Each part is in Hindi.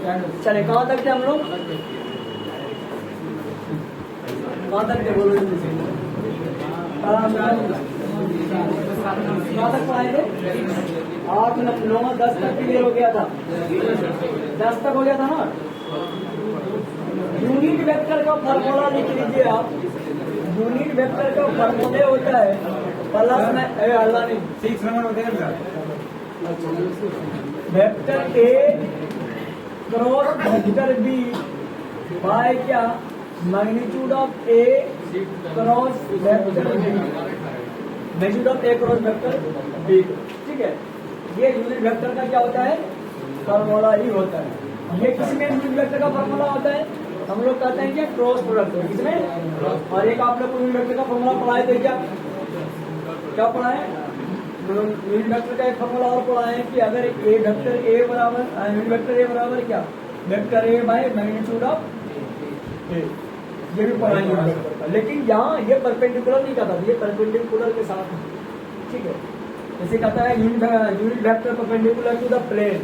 चले कहाँ तक थे हम लोग, कहाँ तक थे बोलो, कहाँ तक पढ़ाए थे, 8 9 10 तक क्लियर हो गया था, 10 तक हो गया था ना। यूनिट वेक्टर का फॉर्मूला लिख लीजिए आप। यूनिट वेक्टर का फॉर्मूले होता है प्लस में अल्लाह ने 6 नंबर होते हैं vector A cross vector B by क्या magnitude of A cross vector b, magnitude of A cross vector b. ठीक है, ये यूनिट वेक्टर का क्या होता है, फॉर्मूला ही होता है। ये किसी में यूनिट वेक्टर का फॉर्मूला होता है, हम लोग कहते हैं कि क्रॉस प्रोडक्ट किसमें। और एक आप लोग को यूनिट वेक्टर का फॉर्मूला पढ़ाए थे, क्या पढ़ाए, यूनिट वेक्टर का एक फॉर्मूला और पढ़ाए कि अगर ए वेक्टर ए बराबर यूनिट वेक्टर ए बराबर क्या vector a by magnitude of a, ये भी पढ़ाए यूनिट वेक्टर का। लेकिन यहाँ ये परपेंडिकुलर नहीं कहता, ये परपेंडिकुलर के साथ है। ठीक है, जैसे कहता है unit vector perpendicular to the plane,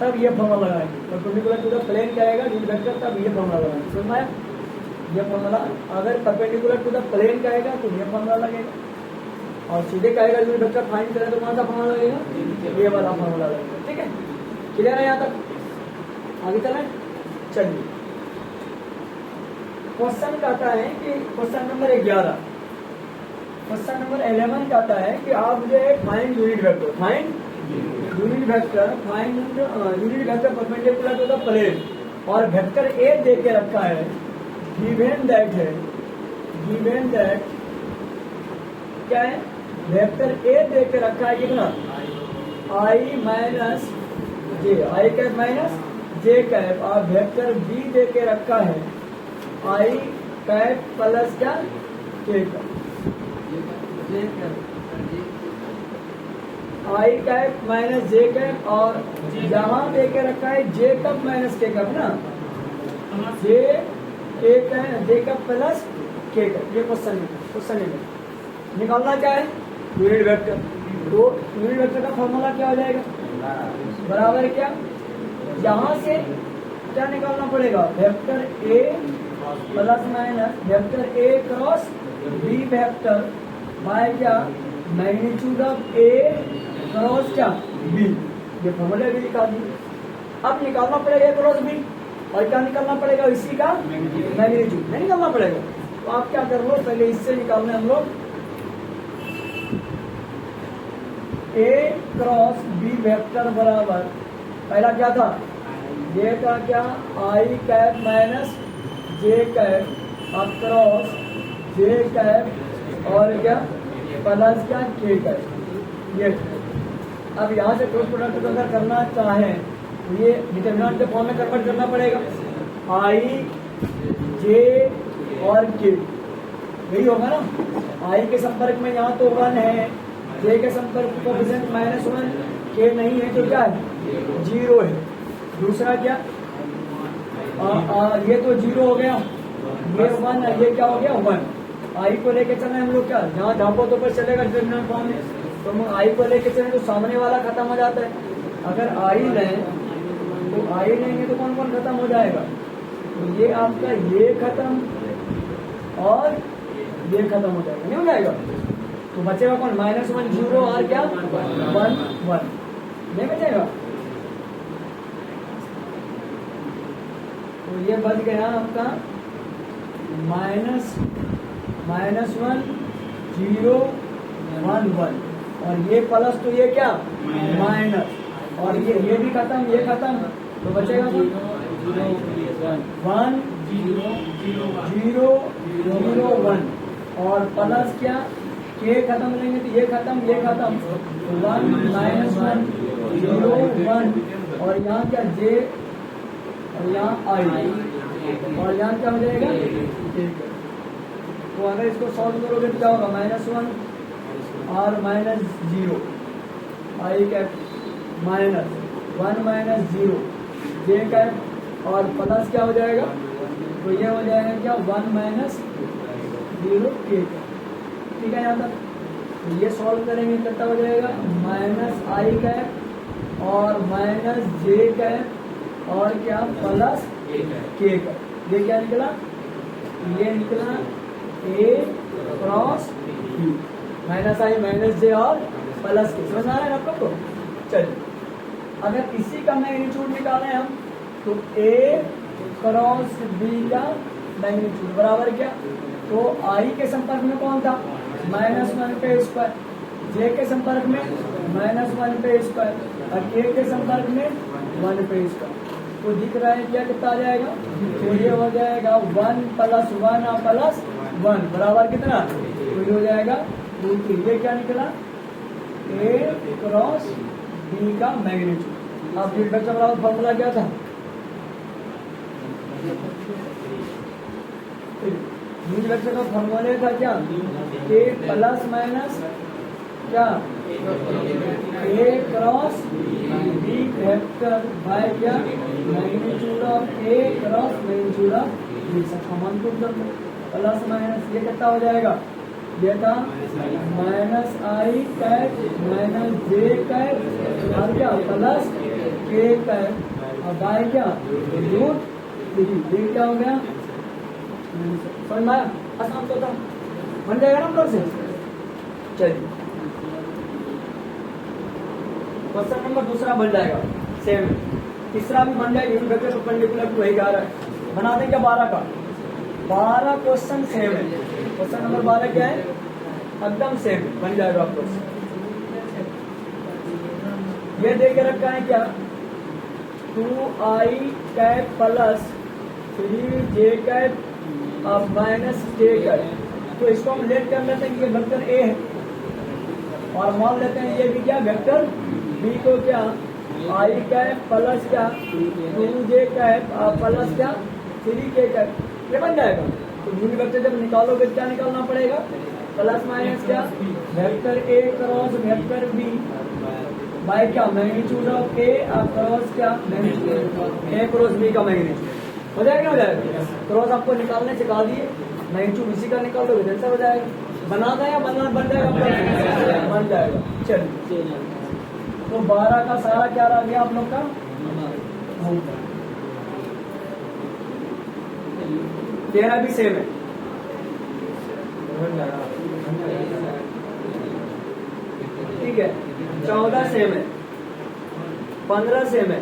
तब ये फॉर्मूला लगाएंगे। परपेंडिकुलर टू द प्लेन क्या आएगा यूनिट वेक्टर, तब ये फॉर्मूला लगाएंगे। समझ में, ये फॉर्मूला अगर परपेंडिकुलर टू द प्लेन का आएगा तो ये फॉर्मूला लगेगा, और सीधे कहेगा यूनिट वेक्टर फाइंड करें तो कौन सा फॉर्मूला लगेगा, ये वाला फॉर्मूला लगेगा। ठीक है, क्लियर है यहाँ तक, आगे चलें। चलिए, क्वेश्चन कहता है कि क्वेश्चन नंबर 11, क्वेश्चन नंबर 11 कहता है कि आप जो है find unit vector, find unit vector, find unit vector perpendicular to the plane, और वेक्टर ए दे के रखा है, गिवन दैट है, गिवन दैट क्या है, वेक्टर ए दे के रखा है कितना, I minus J, I cap minus J cap, और वेक्टर बी दे के रखा है आई कैप प्लस क्या K cap, I cap minus J cap, और यहाँ दे के रखा है जे कप माइनस के कप ना, जे कप प्लस के कप। ये क्वेश्चन है, निकालना क्या है यूनिट वेक्टर। तो यूनिट वेक्टर का फॉर्मूला क्या हो जाएगा, बराबर क्या, यहाँ से क्या निकालना पड़ेगा, vector A plus minus vector A cross B vector by क्या मैग्नीट्यूड ऑफ ए क्रॉस क्या बी, ये फॉर्मूला भी निकाल दी। अब निकालना पड़ेगा क्रॉस बी, और क्या निकालना पड़ेगा, इसी का मैग्नीट्यूड नहीं निकालना पड़ेगा। तो आप क्या कर लो, पहले इससे निकालना हम लोग ए क्रॉस बी वेक्टर बराबर, पहला क्या था, ये का क्या आई cap minus J cap across जे कैप और क्या प्लस क्या के कैप। ये अब यहाँ से क्रॉस प्रोडक्ट अगर करना चाहें तो ये डिटरमिनेंट के फॉर्म में कन्वर्ट करना पड़ेगा, आई जे और के, यही होगा ना। आई के संपर्क में यहाँ तो 1 है, जे के संपर्क कोएफिशिएंट -1, के नहीं है तो क्या है 0 है। दूसरा क्या ये तो 0 हो गया, ये 1 है, ये क्या हो गया 1। आई को लेके चले हम लोग, क्या जहाँ ढापो तो पर चलेगा डिटरमिनेंट फॉर्म में, तो हम आई को लेके चले तो सामने वाला खत्म हो जाता है। अगर आई लें तो आई लेंगे तो कौन कौन खत्म हो जाएगा, तो ये आपका ये खत्म और ये खत्म हो जाएगा, नहीं हो जाएगा। तो बचेगा कौन, -1 0 और क्या 1 1, नहीं बचेगा। तो ये बच गया आपका -1 0 1 1, और ये प्लस तो ये क्या माइनस, और ये भी खत्म, ये खत्म, तो बचेगा 1 0 0 1, और प्लस क्या के खत्म लेंगे तो ये खत्म, ये खत्म, 1 -1 0 1, और यहाँ क्या जे, और यहाँ आई, और यहाँ क्या हो जाएगा। तो अगर इसको सॉल्व करोगे तो क्या होगा, -1 और -0 आई कैप -1 -0 जे कैप, और प्लस क्या हो जाएगा, तो ये हो जाएगा क्या 1 -0 के कैप। ठीक है यहाँ तक। तो ये सॉल्व करेंगे कितना हो जाएगा, -i कैप और -j कैप और क्या प्लस के का, ये क्या निकला, ये निकला ए क्रॉस बी, माइनस आई माइनस जे और प्लस के, समझ आ रहा है आप लोग को। चलिए अगर इसी का मैग्नीट्यूड निकालें हम तो ए क्रॉस बी का मैग्नीट्यूड बराबर क्या, तो आई के संपर्क में कौन था, -1 पे स्क्वायर, जे के संपर्क में -1 पे स्क्वायर और के के संपर्क में 1 पे स्क्वायर, तो दिख रहा है क्या कितना आ जाएगा, तो ये हो जाएगा 1 + 1 + 1 बराबर कितना, तो ये हो जाएगा 2 ये क्या निकला, ए क्रॉस बी का मैग्नीट्यूड। अब यूनिट वेक्टर बराबर फॉर्मूला क्या था, यूनिट वेक्टर का फॉर्मूला था क्या, ए प्लस माइनस क्या, A cross B vector by क्या, magnitude of A cross magnitude of B, समान को प्लस माइनस ये कितना हो जाएगा, ये था -i कैप -j कैप और क्या प्लस k कैप और बाय क्या रूट 3, ये क्या हो गया, समझ में आया, आसान तो था, बन जाएगा ना हम लोग से। चलिए क्वेश्चन नंबर दूसरा बन जाएगा सेम, तीसरा भी बन जाएगा, यूनिट वेक्टर परपेंडिकुलर टू वही आ रहा है, बना दें क्या 12 का, 12 क्वेश्चन सेम है, क्वेश्चन नंबर 12 क्या है, एकदम सेम बन जाएगा आपको। ये दे के रखा है क्या, 2i cap plus 3j cap और माइनस k कैप, तो इसको हम लेट कर लेते हैं कि ये वेक्टर a है और मान लेते हैं ये भी क्या वेक्टर b को क्या i कैप प्लस क्या 2j कैप और प्लस क्या 3k कैप, ये बन जाएगा। तो यूनिट वेक्टर जब निकालोगे क्या निकालना पड़ेगा, प्लस माइनस क्या vector A cross vector B by क्या मैग्नीट्यूड ऑफ ए और क्रॉस क्या मैग्नीट्यूड ए क्रॉस बी का मैग्नीट्यूड, हो जाएगा, हो जाएगा। क्रॉस आपको निकालने सिखा दिए, मैग्नीट्यूड इसी का निकाल दोगे जैसा हो जाएगा, बना दें या बन जाएगा, बन जाएगा। चलिए तो 12 का सारा क्या रह गया आप लोग का, 13 भी सेम है, ठीक है, 14 सेम है, 15 सेम है,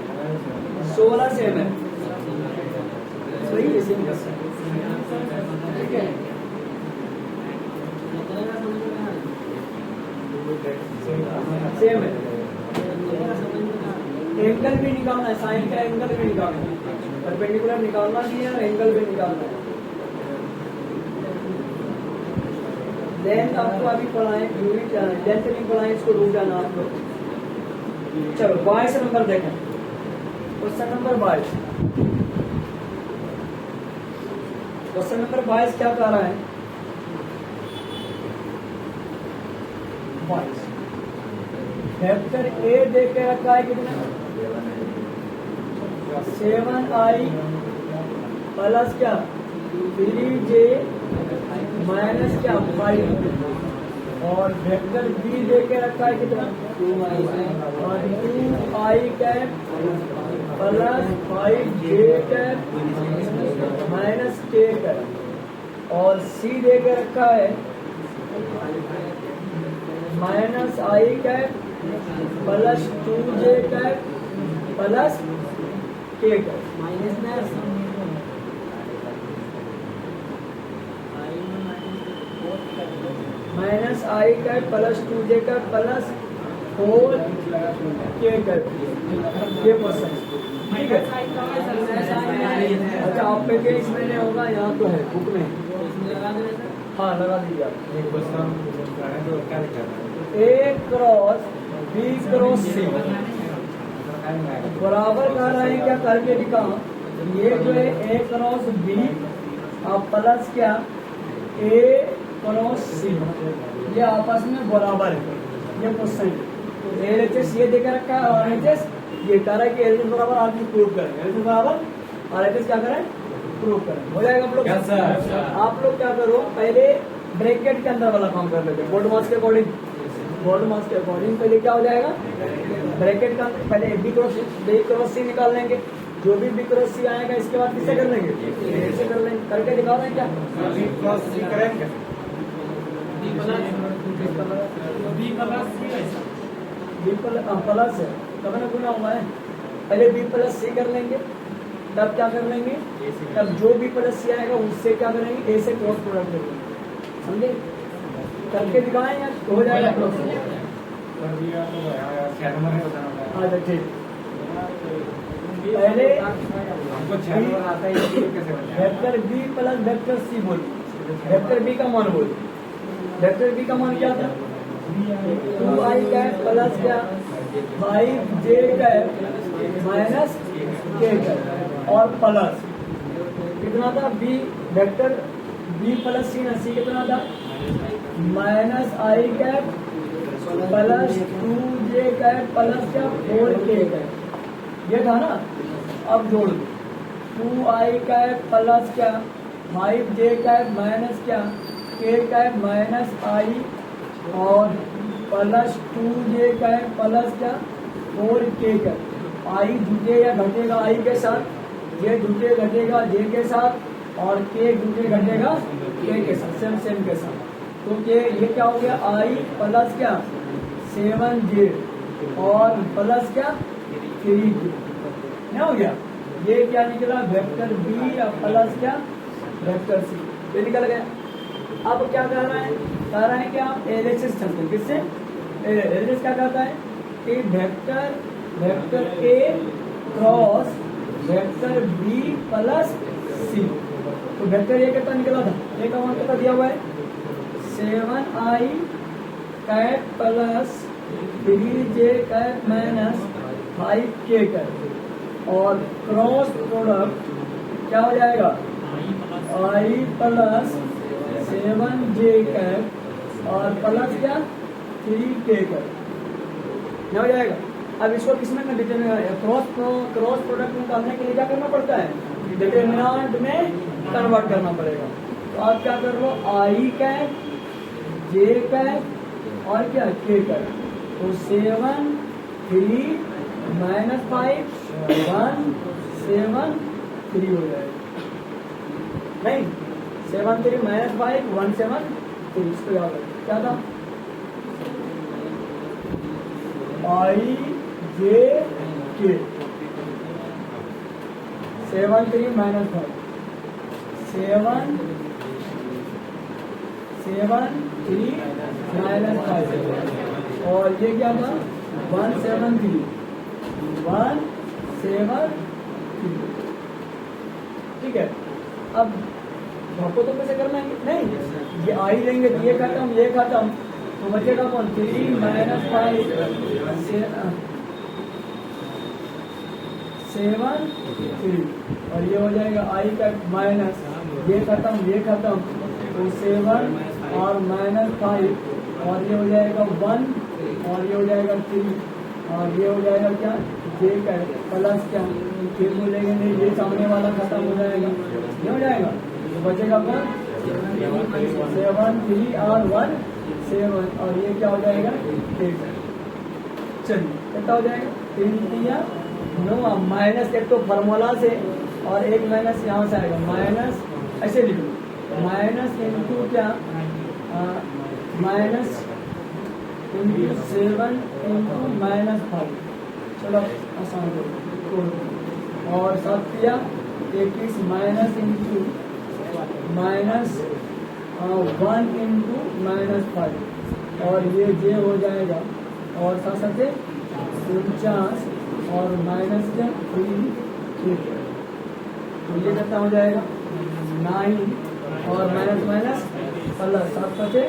16 सेम है, सही है, ठीक है। सेम है, एंगल भी निकालना है, साइन का एंगल भी निकालना है, परपेंडिकुलर निकालना नहीं है और एंगल भी निकालना है। लेंथ आपको अभी पढ़ाएं, यूनिट लेंथ नहीं पढ़ाएं, इसको रुक जाना आप लोग। चलो 22 नंबर देखें, क्वेश्चन नंबर 22, क्वेश्चन नंबर 22 क्या कह रहा है, 22 वेक्टर ए देख के रखा है कितना, 7i प्लस क्या 3j माइनस क्या 5 और वेक्टर बी दे के रखा है कितना 2i cap plus 5j cap minus k cap और सी दे के रखा है -i cap plus 2j cap plus k cap -i cap plus 2j cap plus 4k cap, ये क्वेश्चन ठीक है। अच्छा आप पे के इसमें नहीं होगा, यहाँ तो है बुक में, हाँ लगा दीजिए आप। ए क्रॉस बी क्रॉस सी बराबर कह रहे हैं क्या, करके दिखा, ये जो है ए क्रॉस बी और प्लस क्या ए क्रॉस सी, ये आपस में बराबर है, ये क्वेश्चन है। एलएचएस ये देकर रखा है और एलएचएस ये कह रहा है कि एलएचएस बराबर आदमी प्रूव करें, एलएचएस बराबर आरएचएस क्या करें प्रूव करें, हो जाएगा। आप लोग आप लोग क्या करो, पहले ब्रैकेट के अंदर वाला काम कर लेते, बोर्ड मार्क्स के अकॉर्डिंग, बोर्ड मार्क्स के अकॉर्डिंग पहले क्या हो जाएगा, ब्रैकेट का पहले बी क्रॉस सी निकाल लेंगे, जो भी बी क्रॉस सी आएगा इसके बाद किससे कर लेंगे, ए से कर लेंगे। करके दिखा रहे हैं क्या, बी क्रॉस सी करेंगे, बी प्लस है तब ना गुना हुआ है। पहले बी प्लस सी कर लेंगे, तब क्या कर लेंगे, तब जो बी प्लस सी आएगा उससे क्या करेंगे, ए से क्रॉस प्रोडक्ट करेंगे। समझे, करके दिखाएं या हो जाएगा क्रॉस। कर दिया तो यार 6 नंबर में बताना पड़ेगा। अच्छा ठीक, पहले हमको 6 नंबर आता है, ये कैसे बनेगा? Vector B plus vector C बोलिए, वेक्टर बी का मान बोलिए। वेक्टर बी का मान क्या था, 2i कैप प्लस क्या 5j cap minus k cap और प्लस कितना था, b vector B plus c ना, सी कितना था minus i cap plus 2j cap plus क्या 4k कैप, ये था ना। अब जोड़ दो 2i कैप प्लस क्या 5j कैप माइनस क्या k कैप माइनस आई और प्लस 2j कैप प्लस क्या 4k कैप। आई जुटे या घटेगा आई के साथ, j जुटे घटेगा j के साथ और k जुटे घटेगा k के साथ, सेम के साथ। तो k ये क्या हो गया, आई प्लस क्या 7j और प्लस क्या 3k, क्या हो गया, ये क्या निकला वेक्टर बी प्लस क्या वेक्टर सी, ये निकल गया। अब क्या कह रहा है, कह रहा है कि आप एलएचएस चलते हैं, किससे एलएचएस क्या कहता है कि वेक्टर ए cross vector B plus c. तो वेक्टर ए कितना निकला था, ए का मान कितना दिया हुआ है 7i cap plus 3j cap minus 5k cap और क्रॉस प्रोडक्ट क्या हो जाएगा i प्लस 7j कैप और प्लस क्या 3k कैप, क्या हो जाएगा। अब इसको किसमें क्रॉस प्रोडक्ट निकालने के लिए क्या करना पड़ता है, डिटरमिनेंट में कन्वर्ट करना पड़ेगा। तो आप क्या कर लो, i कैप j कैप और क्या k कैप, तो 7 3 माइनस 5 1 7 3 हो जाएगा, नहीं 7 3 माइनस 5 1 7 3, इसको याद रखो क्या था i j k 7 3 minus 5 7 3 minus 5 और ये क्या था 1 7 3 1 7 3, ठीक है। अब आपको तो कैसे करना है, नहीं ये आई लेंगे तो ये खत्म तो बचेगा कौन 3 माइनस 5 7 3 और ये हो जाएगा आई का माइनस ये खत्म तो 7 और माइनस 5 और ये हो जाएगा 1 और ये हो जाएगा 3 और ये हो जाएगा क्या j का प्लस क्या फिर बोलेंगे नहीं ये सामने वाला खत्म हो जाएगा, ये हो जाएगा तो बचेगा कौन 7 3 और 1 7 और ये क्या हो जाएगा 8। चलिए कितना हो जाएगा 3 9 माइनस एक तो फार्मूला से और एक माइनस यहाँ से आएगा माइनस, ऐसे लिखो माइनस इंटू क्या माइनस इंटू 7 इंटू माइनस 5, चलो आसान करो और 7 किया 21 minus into minus 1 into minus 5 और ये j हो जाएगा और साथ साथ 49 और माइनस क्या 3 तो ये कितना हो जाएगा 9 और माइनस माइनस प्लस 7 बचे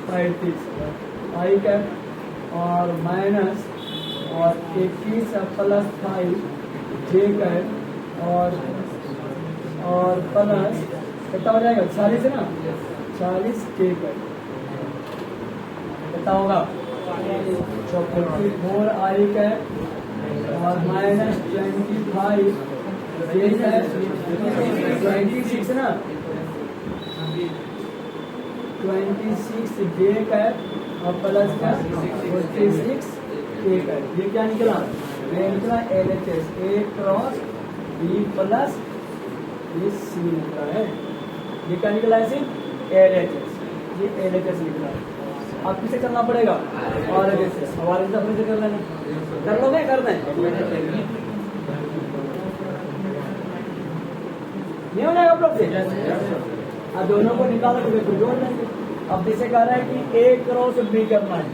35 आई कैप और माइनस और 21 प्लस 5 j कैप और प्लस कितना हो जाएगा 40 है ना 40 k कैप कितना होगा 44 आई कैप और माइनस 25 j कैप 26 ना 26 j कैप और प्लस का 46 k कैप, ये क्या निकला, ये निकला LHS ए क्रॉस बी प्लस ये सी निकला है। ये क्या निकला है? LHS। ये LHS निकला है। अब किसे करना पड़ेगा? RHS। अब RHS अपने से कर लेना। कर लो मैं करना है ये हो जाएगा आप लोग से। अब दोनों को निकाल के देखो जोड़ लेंगे। अब जैसे कह रहा है कि A क्रॉस B करना है।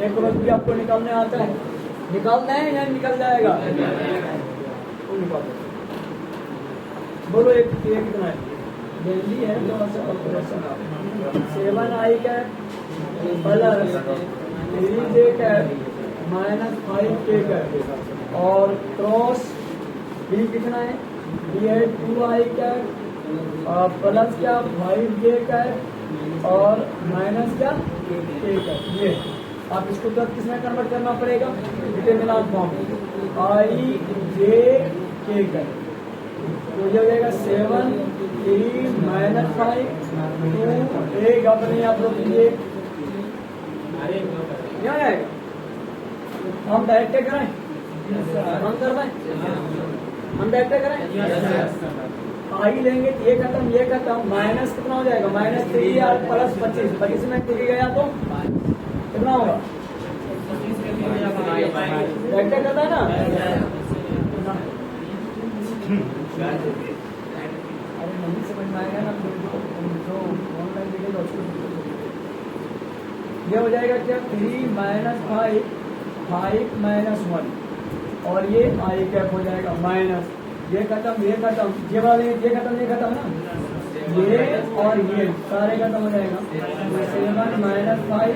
A क्रॉस B आपको निकालने आता है? निकालना है या निकल जाएगा? वो निकाल दो। बोलो एक कितना है? जल्दी है थोड़ा सा operation. 7i cap plus 3j cap minus 5k cap और क्रॉस B कितना है? ये 2i कैप प्लस क्या 5j कैप और माइनस क्या k कैप। ये आप इसको तब किसमें कन्वर्ट करना पड़ेगा? Determinant form i j k cap. तो ये हो जाएगा 7 3 माइनस 5 2 एक अपने आप लोग ये क्या आएगा? हम डायरेक्ट कराएं? हम करवाएं? हम डायरेक्ट कराएं? आई लेंगे ये खत्म माइनस कितना हो जाएगा? माइनस 3 और प्लस 25 में 3 गया तो कितना होगा? डायरेक्ट करता है ना? अरे नहीं समझ में आएगा ना जो ऑनलाइन देखेगा उसको। ये हो जाएगा क्या? 3 माइनस 5 माइनस 1 और ये आई कैप हो जाएगा माइनस ये खत्म ये वाले ये खत्म ना ये और ये सारे खत्म हो जाएगा। 7 माइनस 5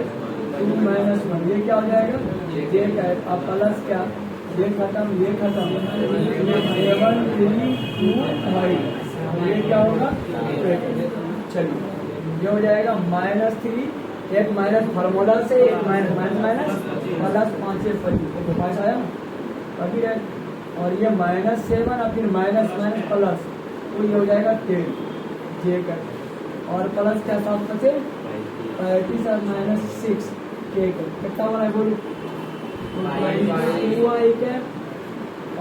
2 माइनस 1 ये क्या हो जाएगा? ये कैप अब प्लस क्या ये खत्म ये 7 3 2 5 ये क्या होगा? चलिए ये हो जाएगा -3 एक माइनस फार्मूला से एक माइनस प्लस 5 से 25 तो 5 आया अभी है और ये -7 और फिर माइनस प्लस तो ये हो जाएगा 10 जे का और प्लस क्या साथ बचे 35 और -6 के कितना बना है बोलो 2i कैप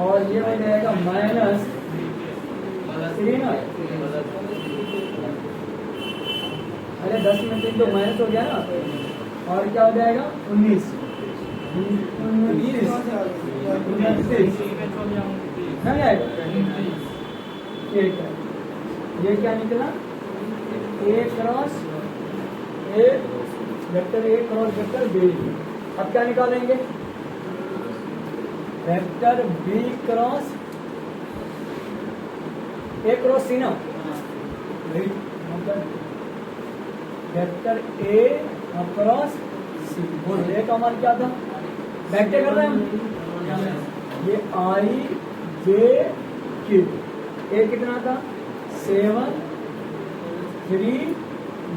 और ये हो जाएगा -3 ना। अरे 10 में 3 तो माइनस हो गया ना और क्या हो जाएगा 19 ये क्या निकला? A cross A vector A cross vector B। अब क्या निकालेंगे? Vector B cross A cross C ना वेक्टर A क्रॉस C। बोल A का मान क्या था? वेक्टर कर रहे हैं हम ये I J K। A कितना था? 7 3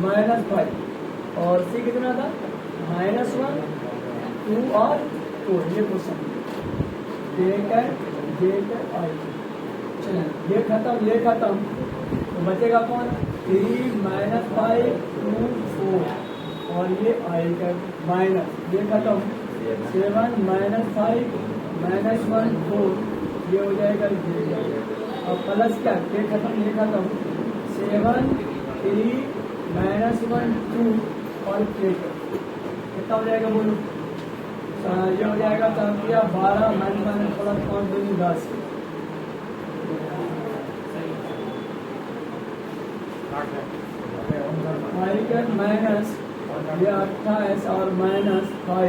माइनस 5 और C कितना था? -1 2 और 4 ये क्वेश्चन J I। चलिए ये खत्म तो बचेगा कौन? 3 माइनस 5 2 4 और ये I का माइनस ये खत्म 7 माइनस 5 -1 4 ये हो जाएगा और प्लस क्या ये खत्म 7 3 -1 2 और कितना हो जाएगा बोलो? ये हो जाएगा 12 माइनस प्लस 5 2 10 माइनस ये 28 और -5